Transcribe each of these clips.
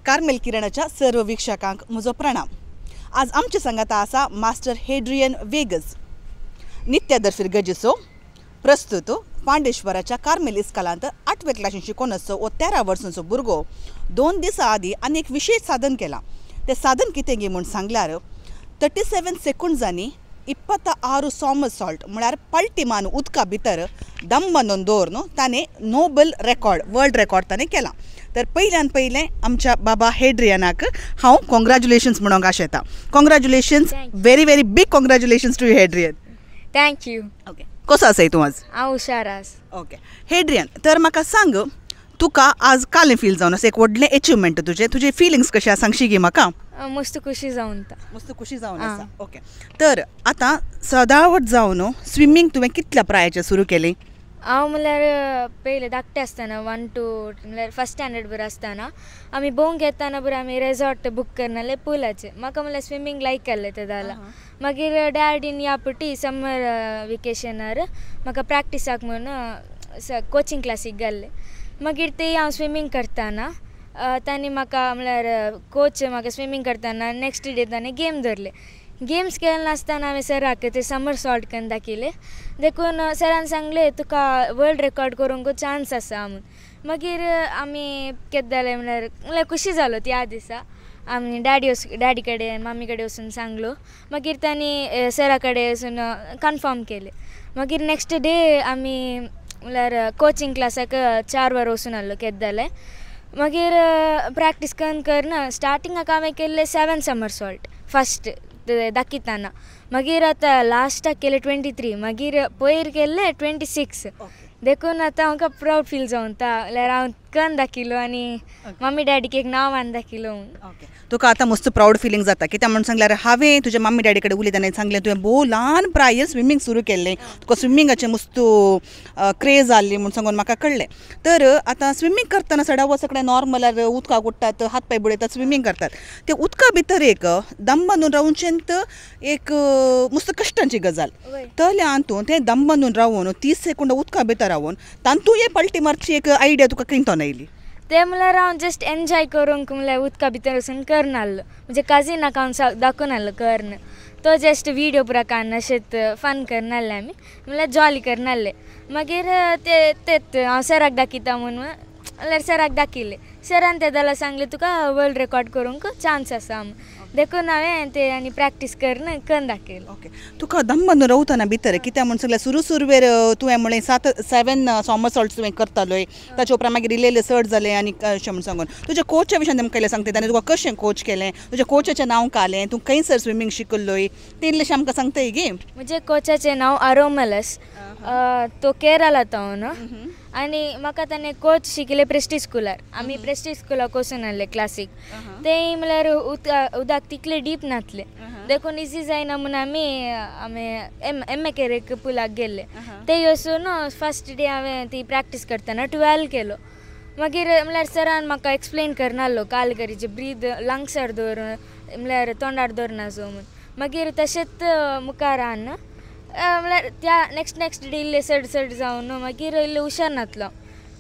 Carmel किरणाच्या सर्व वीक्षकांक म्हजो प्रणाम। आज आमचे संगाता आसा मास्टर हेड्रियन वेगस नित्यादर्फीर गजेचो प्रस्तुत पांडेश्वराच्या कार्मेल इस्कालांत 8वे क्लासीन शिकोवन आसचो वो 13 वर्सांचो भुरगो 2 दिसां आदीं आनी एक विशेष साधन केलां। तें साधन कितें गे म्हूण सांगल्यार 37 सेकंड्सांनी 26 सॉमस सॉल्ट म्हळ्यार पलटी मारून उदका भितर दम बांदून दवरून ताणें नोबल रेकॉर्ड वर्ल्ड रेकॉर्ड ताणें केलां। तर पयल्यान पयलें आमच्या बाबा हेड्रियनाक हांव कॉंग्रॅच्युलेशन्स म्हणूंक आशेता। Congratulations, very very big congratulations to you Hadrian. Thank you. Okay, कसो आसा तूं आज? हांव हुशार आस। ओके हेड्रियन, तर म्हाका सांग तुका आज कालें फील जावन आसा, एक व्हडलें अचिवमेंट तुजे फिलिंग्स कशे आसा सांगशी गी म्हाका? मस्त खुशी जावन मस्त खुशी जावन आसा। ओके, तर आतां सदावट जावन स्विमींग तुवें कितल्या प्रायाचेर सुरू केली? हांव म्हळ्यार पयलीं धाकटें आसतना 1 to म्हळ्यार फर्स्ट स्टँडर्ड बरें आसतना आमी भोंवंक येताना बरें आमी रेजॉर्ट बूक करनाले पुलाचे। म्हाका म्हळ्यार स्विमींग लायक केल्लें ते जाला। मागीर डॅडीन ह्या पटी समर वेकेशनार म्हाका प्रॅक्टिसाक म्हणून कोचिंग क्लासीक घाल्लें। मागीर ते हांव स्विमींग करतना तांणी म्हाका म्हळ्यार कोच म्हाका स्विमींग करतना नेक्स्ट डे ताणें गेम धरले। गेम्स खेळना आसतना हांवें सराक ते समर सॉल्ट करून दाखयले। देखून सरान सांगलें तुका वर्ल्ड रेकॉर्ड करूंक चान्स आसा म्हणून। मागीर आमी कितें जालें म्हळ्यार खुशी जालो त्या दिसा। आमी डॅडी कडेन मम्मी कडेन वचून सांगलो। मागीर तांणी सरा कडेन वचून कन्फर्म केलें। मागीर नेक्स्ट डे आमी म्हळ्यार कोचिंग क्लासाक 4 वरां वचून आहलो कितें जालें। मागीर प्रॅक्टीस करून स्टार्टिंगाक हांवें केल्ले 7 समर सॉल्ट फस्ट दाखयताना। मागीर आतां लास्टाक केले 23, मागीर पयर केल्ले 26। देखून आतां म्हाका प्रावड फील जावन म्हळ्यार हांव करून दाखयलो आनी मम्मी डॅडीक एक नांव मान दाखयलो म्हणून। ओके, तुका आतां मस्त प्रावड फिलींग जाता कित्याक म्हणून सांगल्यार हांवें तुज्या मम्मी डॅडी कडेन उलयतना सांगलें तुवें भोव ल्हान प्रायर स्विमींग सुरू केल्लें, तुका स्विमींगाचें मस्त क्रेज आसली म्हूण सांगून म्हाका कळ्ळें। तर आतां स्विमींग करतना सडा सगळें नॉर्मल उदकाक उडटात, हात पांय बुडयतात, स्विमींग करतात। ते उदका भितर एक दम बांदून रावचेंत एक मस्त कश्टांची गजाल। तल्या हातूंत तें दम बांदून रावून 30 सेकंड उदका भितर रावून तांतूय पलटी मारची एक आयडिया तुका खंयतून आयली? ते म्हळ्यार हांव जस्ट एन्जॉय करूंक म्हळ्यार उदका भितर वचून करून आहलो। म्हणजे कजिनाक हांव दाखोवन आहलो करून। तो जस्ट व्हिडिओ पुरा काडून अशेंच फन करून आहले आमी, म्हळ्यार जॉली करून आहले। मागीर तेच हांव सराक दाखयता म्हणून म्हळ्यार सराक दाखयलें। सरान ते जाल्यार सांगलें तुका वर्ल्ड रेकॉर्ड करूंक चान्स आसा म्हणून। देखून हांवें ते आनी प्रॅक्टीस करून दाखयलें। ओके, तुका दम बांदून रावतना भितर कित्याक म्हूण सांगल्यार सुरवेर तुवें म्हळें 7 सॉमर सॉल्ट्स तुवें करतालोय, ताचे उपरांत मागीर इल्लें सर्ट जालें आनी अशें म्हूण सांगून तुज्या कोचा विशयान तेमकां इल्लें सांगता ताणें तुका कशें कोच केलें, तुज्या कोचाचें नांव कालें, तूं खंयसर स्विमींग शिकल्लोय तें इल्लेंशें आमकां सांगताय गे? म्हजे कोचाचें नांव आरोमलस, तो केरळांत न्हू। आनी म्हाका ताणें कोच शिकले प्रेस्टीज स्कुलार। आमी प्रेस्टीज स्कुलाक वचून आहले क्लासीक। ते म्हळ्यार उदक तितले डीप नासलें, देखून इजी जायना म्हणून आमी एम.ए. केरेक पुलाक गेल्ले। ते वचून फर्स्ट डे हांवें ती प्रॅक्टीस करतना 12 केलो। मागीर म्हळ्यार सरान म्हाका एक्सप्लेन करून आहलो काल करीचे ब्रीद लंग्सार दवरून म्हळ्यार तोंडार दवरनासो म्हणून। मागीर तशेंच मुखार आन म्हळ्यार त्या नेक्स्ट डे इल्लें सड जावन मागीर इल्लें हुशार नासलो।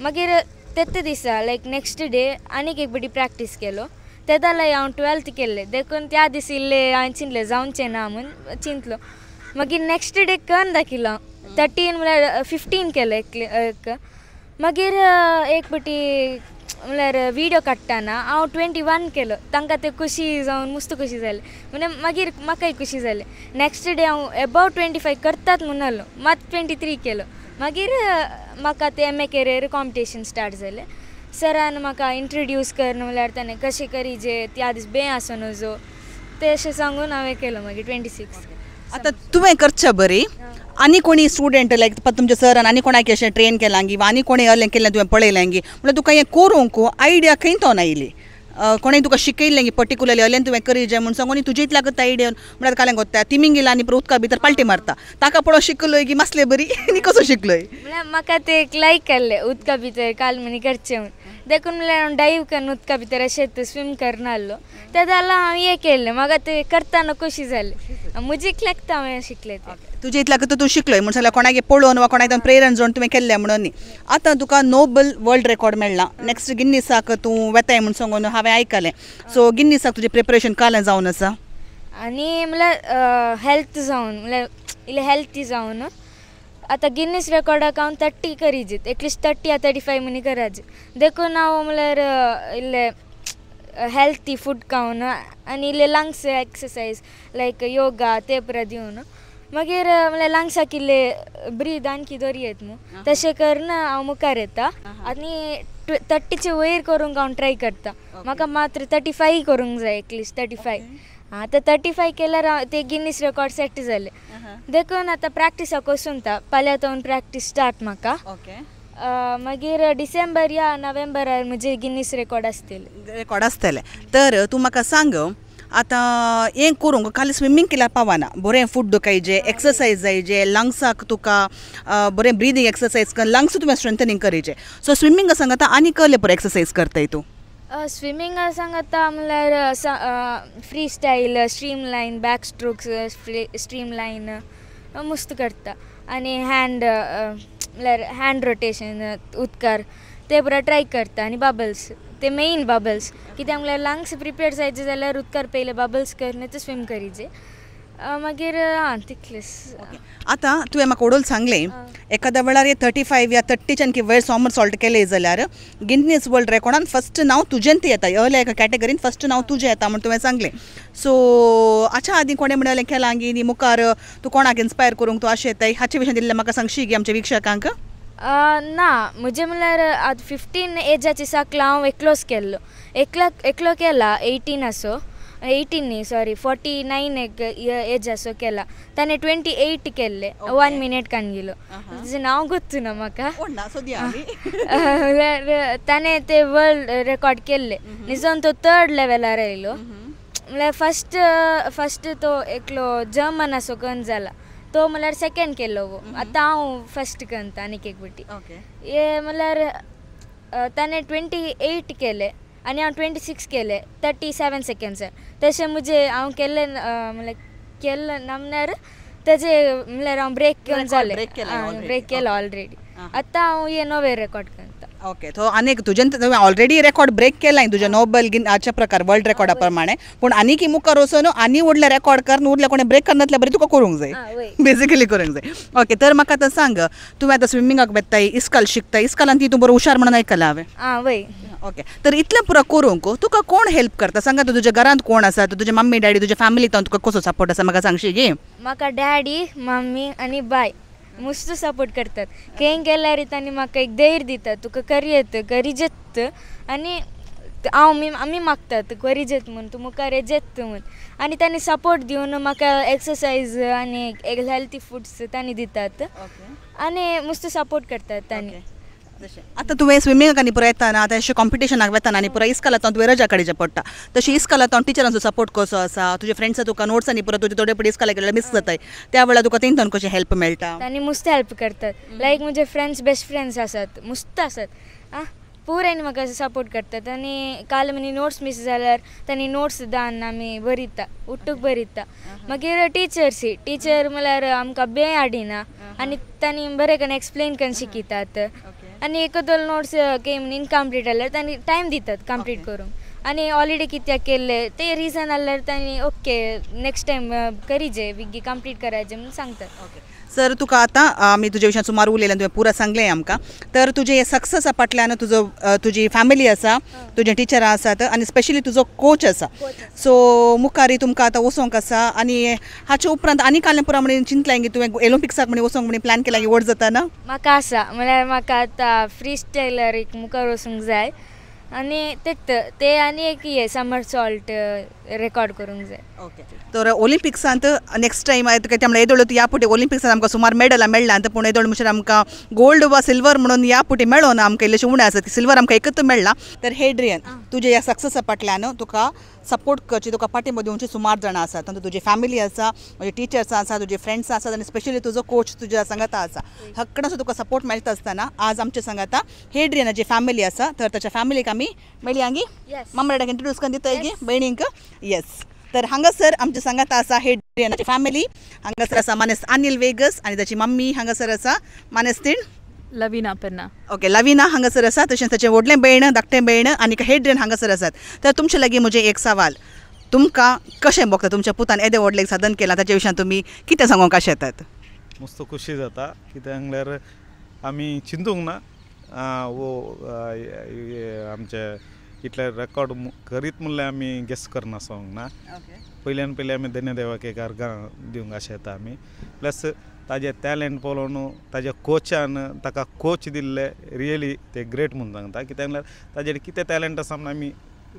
मागीर तेच दिसा लायक नेक्स्ट डे आनीक एक बटी प्रॅक्टीस केलो। ते जाल्यार हांव 12th केल्लें, देखून त्या दीस इल्लें हांवें चिंतलें जावचें ना म्हणून चिंतलो। मागीर नेक्स्ट डे करून दाखयलो 13 म्हळ्यार 15 केलो एक। मागीर एक बटी म्हळ्यार व्हिडिओ काडटाना हांव 21 केलो। तांकां ते खुशी जावन मस्त खुशी जाली म्हणजे मागीर म्हाकाय खुशी जाली। नेक्स्ट डे हांव अबावट 25 करतात म्हणून आहलो, मात 23 केलो। मागीर म्हाका ते एम.ए. कॅरियर कॉम्पिटिशन स्टार्ट जालें। सरान म्हाका इंट्रोड्यूस करून म्हळ्यार ताणें कशें करीजे त्या दीस बे आसोन वचो ते अशें सांगून हांवें केलो मागीर 26। आतां तुवें करचें बरी आनी कोणी स्टुडंट लायक तुमच्या सरान आनी कोणाक अशें ट्रेन केलां गी वा आनी कोणें असलें केल्लें तुवें पळयलें गी म्हळ्यार तुका हें करूंक आयडिया खंयतून आयली? कोणें तुका शिकयलें गी पर्टिक्युलरली असलें तुवें करीजें म्हूण सांगून तुजे इतल्या करता आयडिया म्हळ्यार कालें कोत्ता तिमींग गेला आनी उदका भितर पाल्टी मारता ताका पळोवन शिकलोय गी मासले बरी आनी कसो शिकलोय? म्हळ्यार म्हाका ते लायक केल्लें उदका भितर काल म्हणी करचें म्हणून। देखून म्हळ्यार हांव डायव करून उदका भितर अशेंच स्विम करून आहलो। ते जाल्यार हांव हें केल्लें, म्हाका ते करतना खुशी जाली, मुजीक लागता हांवें शिकलें ते। तुजे इतल्या तू शिकलोय म्हणून सगळ्या कोणागे पळोवन वा कोणाक प्रेरण जावन तुवें केल्लें म्हणून न्ही. आतां तुका नोबल वर्ल्ड रेकॉर्ड मेळ्ळा. नेक्स्ट गिन्नीसाक तूं वेताय म्हणून सांगून हांवें आयकलें. सो गिन्नीसाक तुजें प्रिपरेशन कालें जावन आसा. आनी म्हळ्यार हेल्थ जावन म्हळ्यार इल्लें हेल्थी जावन आतां गिन्नीस रेकॉर्डाक हांव 30 करीत एटलिस्ट 30 या 35 मनी करात देखून हांव म्हळ्यार इल्लें हेल्थी फूड खावन आनी इल्लें लंग्स एक्सरसायज लायक योगा ते पुरा दिवन मागीर म्हळ्यार लंग्साक इल्लें ब्रीद आणकी दवरियेत न्हू तशें करून हांव मुखार येता. आनी 30चे वयर करूंक हांव ट्राय करता. म्हाका मात्र 35 करूंक जाय एटलिस्ट 35. आतां 35 केल्यार ते गिन्नीस रेकॉर्ड सेट जाले. देखून आतां प्रॅक्टिसाक वचूंता फाल्यां तो प्रॅक्टीस स्टार्ट म्हाका. मागीर डिसेंबर या नोव्हेंबरार म्हजे गिन्नीस रेकॉर्ड आसतले. तर तूं म्हाका सांग आतां हें करूंक खाली स्विमींग केल्यार पावना. बरें फूड खायचें, एक्सरसायज जायचें, लंग्साक तुका बरें ब्रिदींग एक्सरसायज कर, लंग्स तुवें स्ट्रेंथनींग करीचें. सो स्विमींग सांगता आनी कसले पळय एक्सरसायज करताय तूं? स्विमींगा सांगता म्हळ्यार free style, streamline, back strokes, streamline मस्त करता. आनी म्हळ्यार हँड रोटेशन उदकार ते पुरा ट्राय करता. आनी बबल्स ते मेन बबल्स कित्याक म्हळ्यार लंग्स प्रिपेर जायचे जाल्यार उदकार पयले बबल्स करन ते स्विम करीचे. मागीर तितलेंच. आतां तुवें म्हाका ओडोल सांगलें एखाद्या वेळार 35 या 30च्यान वयर समर सॉल्ट केलें जाल्यार गिन्नीस वर्ल्ड रेकॉर्डान फर्स्ट नांव तुजेंत येता. ह्या एका कॅटेगरीन फर्स्ट नांव तुजें येता म्हूण तुवें सांगलें. सो हाच्या आदीं कोणें म्हणलें केलां गी मुखार तूं कोणाक इन्स्पायर करूंक तूं अशें येताय हाचे विशयी दिल्लें म्हाका सांगशी गी आमच्या विक्षकांक. ना म्हजें म्हळ्यार आतां 15 एजाचे साकलो हांव एकलोच केल्लो. एकलो केला 18 असो 18 न्ही सॉरी 49 एज असो केला. ताणें 28 केल्ले 1 मिनिट कान गेलो. तेजें नांव गोत्तू ना म्हाका. ताणें ते वर्ल्ड रेकॉर्ड केल्ले निजोन तो 3rd लेवलार आयलो. म्हळ्यार फस्ट तो एकलो जर्मन असो करून जाला तो म्हळ्यार 2nd केलो. आतां हांव फर्स्ट करता आनीक एक बटी. हे म्हळ्यार ताणें 28 केले आनी हांव 26 केले 37 सेकंड्सार. तशें म्हजें हांव केल्लें म्हळ्यार केल्लें ना म्हळ्यार तेजे म्हळ्यार हांव ब्रेक करून जालें. ब्रेक केलो ऑलरेडी. आतां हांव हे नवे रेकॉर्ड करता. ओके. तो आनीक तुजें तुवें ऑलरेडी रेकॉर्ड ब्रेक केलाय तुज्या नोबल हाच्या प्रकार वर्ल्ड रेकॉर्डा प्रमाणे. पूण आनीक मुखार वचून आनी व्हडले रेकॉर्ड कर उरले कोणें ब्रेक करनातल्या बरें तुका करूंक जाय बेजिकली करूंक जाय. ओके. तर म्हाका आतां सांग तुवें आतां स्विमींगाक वेताय इस्काल शिकताय इस्कालान ती तूं बरो हुशार म्हणून आयकलां हांवें. वय. ओके. तर इतलें पुरो करूंक तुका कोण हेल्प करता सांगा. तुज्या घरांत कोण आसा तुजे मम्मी डॅडी तुज्या फॅमिलींत तुका कसो सपोर्ट आसा म्हाका सांगशी गे. म्हाका डॅडी मम्मी आनी बाय मस्त सपोर्ट करतात. खंय गेल्यार तांणी म्हाका एक धैर्य दितात तुका करी जेत आनी आमी मागतात करी जेत म्हूण तूं मुखार जेत म्हूण. आनी तांणी सपोर्ट दिवन म्हाका एक्सरसायज आनी हेल्थी फूड्स तांणी दितात आनी मस्त सपोर्ट करतात तांणी. आतां तुवें स्विमींगाक आनी पुरो येताना आतां अशें कॉम्पिटिशनाक वेताना आनी पुरो इस्कालांत तुवें रजा काडचें पडटा. तशी इस्कालांत टिचरांचो सपोर्ट कसो आसा तुजे फ्रेंड्सां तुका नोट्स आनी पुरो तुजे थोडे पडी इस्काला गेल्यार मिस जाताय त्या वेळार तुका तेंतून कशी हेल्प मेळटा? तांणी मस्त हेल्प करतात. लायक म्हजे फ्रेंड्स बेस्ट फ्रेंड्स आसात मस्त आसात पुरायन म्हाका सपोर्ट करतात. आनी काल म्हणी नोट्स मिस जाल्यार तांणी नोट्स दान आमी बरयता उठूक बरयता. मागीर टिचर म्हळ्यार आमकां बे हाडिना आनी तांणी बरें करून एक्सप्लेन करून शिकयतात. आनी एक दोन नोट्स केम इनकम्प्लीट जाल्यार तांणी टायम दितात कंप्लीट करूंक. आनी हॉलिडे कित्याक केल्ले ते रिजन जाल्यार तांणी ओके नेक्स्ट टायम करीचे विगी कंप्लीट करायचे म्हणून सांगतात. सर तुका आतां आमी तुजे विशयान सुमार उलयलें तुवें पुरा सांगलें आमकां. तर तुजें हें सक्सेसा फाटल्यान तुजी फॅमिली आसा तुजें टिचरां आसात आनी स्पेशली तुजो कोच आसा. सो मुखारी तुमकां आतां वचोंक आसा आनी हाचे उपरांत आनी कालें पुरा म्हणून चिंतलें की तुवें ओलंपिक्साक म्हणून वचोंक म्हणून प्लॅन केला की व्हड जाता ना? म्हाका आसा म्हळ्यार म्हाका आतां फ्री स्टायलर एक मुखार वचूंक जाय आनी ते आनी एक हे समर सॉल्ट रेकॉर्ड करूंक जाय. ओके. तर ओलिंपिक्सांत नेक्स्ट टायम त्यामुळे येदोळ ह्या पुटी ओलिंपिक्सांत आमकां सुमार मेडलां मेळ्ळां पूण येदोळ म्हणल्यार आमकां गोल्ड वा सिल्वर म्हणून ह्या पुटी मेळ्ळो ना आमकां इल्लेशें उणें आसा सिल्वर आमकां एकच मेळ्ळां. तर हेड्रियन तुजे ह्या सक्सेसा फाटल्यान तुका सपोर्ट करची तुका पाठिंबो दिवची सुमार जाणां आसात. तातूंत तुजी फॅमिली आसा तुजे टिचर्स आसा तुजे फ्रेंड्स आसात आनी स्पेशली तुजो कोच तुज्या सांगाता आसा. हक्कडासून तुका सपोर्ट मेळटा आसतना आज आमचे सांगाता हेड्रियनाची फॅमिली आसा तर ताच्या फॅमिलीक आमी मेळयांगी मम्मा डॅडाक इंट्रोड्यूस करून दिताय गी भयणींक. येस तर हांगासर आमच्या सांगात आसा हेड्रियनाची फॅमिली. हांगासर आसा मानेस्त अनिल वेगस आनी ताची मम्मी हांगासर आसा मानेस्तीण लविना पेन्ना. ओके, लविना हांगासर आसा. तशेंच ताचें व्हडलें भयण धाकटें भयण आनी हेड्रियन हांगासर आसात. तर तुमचे लागीं म्हजें एक सवाल, तुमकां कशें भोगता तुमच्या पुतान येदें व्हडलें साधन केलां ताचे विशयान तुमी कितें सांगूंक कशें येतात? मस्त खुशी जाता कित्याक म्हणल्यार आमी चिंतूंक ना वो आमचे इतले रेकॉर्ड करीत म्हणल्यार आमी गेस करना सांगूंक ना. पयल्यान पयलीं आमी धन्यदेवाक एक अर्गां दिवंक अशें येता आमी. प्लस ताजें टॅलंट पळोवन ताज्या कोचान ताका कोच दिल्ले रियली ते ग्रेट म्हणून सांगता. कित्याक म्हणल्यार ताजेर कितें टॅलंट आसा म्हूण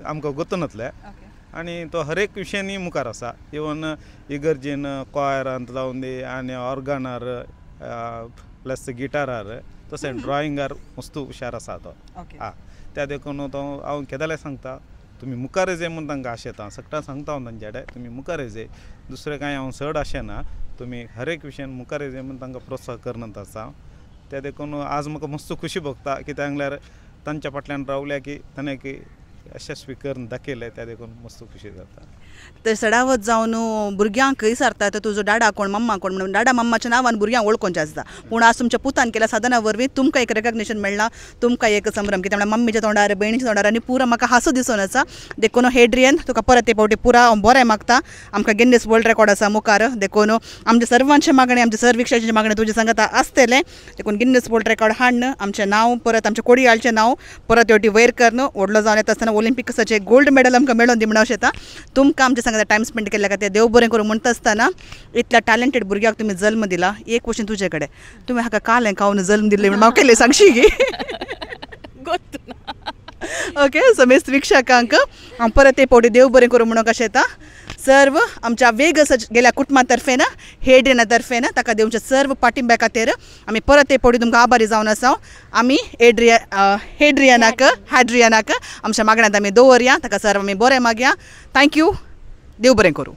आमकां गोतूनातले आनी तो हर एक विशयांनी मुखार आसा. इवन इगर्जेन कॉयरांत जावन दी आनी ऑर्गनार प्लस गिटारार तशें ड्रॉइंगार मस्त हुशार आसा तो. त्या देखून तो हांव केदाले सांगता तुमी मुखार येजे म्हूण तांकां आशेता. सगळ्यांक सांगता हांव तांचे कडेन तुमी मुखार येजे. दुसरें कांय हांव चड आशेना. तुमी हर एक विशयान मुखार येजे म्हूण तांकां प्रोत्साह करनत आसा. त्या देखून आज म्हाका मस्त खुशी भोगता कित्याक म्हणल्यार तांच्या फाटल्यान रावल्या की ताणें की यशस्वी करून दाखयलें. त्या देखून मस्त खुशी जाता. तर सडावत जावन भुरग्यांक विचारता तर तुजो डाडा कोण मम्मा कोण म्हणून डाडा मम्माच्या नांवान भुरग्यांक वळखोवचें आसता. पूण आज तुमच्या पुतान केल्या साधना वरवीं तुमकां एक रेकग्नेशन मेळ्ळां, तुमकां एक संभ्रम. कित्याक म्हणल्यार मम्मीच्या तोंडार भयणीच्या तोंडार आनी पुरो म्हाका हांसू दिसून आसा. देखून हेड्रियन तुका परत एक फावटी पुरा बरें मागता. आमकां गिनीस वर्ल्ड रेकॉर्ड आसा मुखार. देखून आमच्या सर्वांचे मागणें आमच्या सर्व विक्षाचे मागणें तुजे सांगता आसतलें. देखून गिनीस वर्ल्ड रेकॉर्ड हाडन आमचें नांव परत आमच्या कोडयाळचें नांव परत हेवटी वयर करन व्हडलो जावन येता आसतना ऑलिंपिक्साचें गोल्ड मेडल आमकां मेळोवन दी म्हणून अशें येता. तुमकां आमच्या सांगता टायम स्पेंड केल्या खातीर देव बरें करूं म्हणटा आसतना इतल्या टॅलंटेड भुरग्याक तुमी जल्म दिला. एक क्वेश्चन तुजे कडेन, तुमी हाका कालें खावन जल्म दिल्ले म्हणून हांव केलें सांगशी गी? ओके, सो मेस्त विक्षकांक हांव परत एक फावटी देव बरें करूं म्हणून कशें येता. सर्व आमच्या वेगस गेल्या कुटुंबा तर्फेन हेड्रियना तर्फेन ताका देवच्या सर्व पाठिंब्या खातीर आमी परत एक फावटी तुमकां आभारी जावन आसा. आमी हेड्रियनाक आमच्या मागण्यांत आमी दवरया. ताका सर्व आमी बरें मागया. थँक्यू. देव बरें करूं.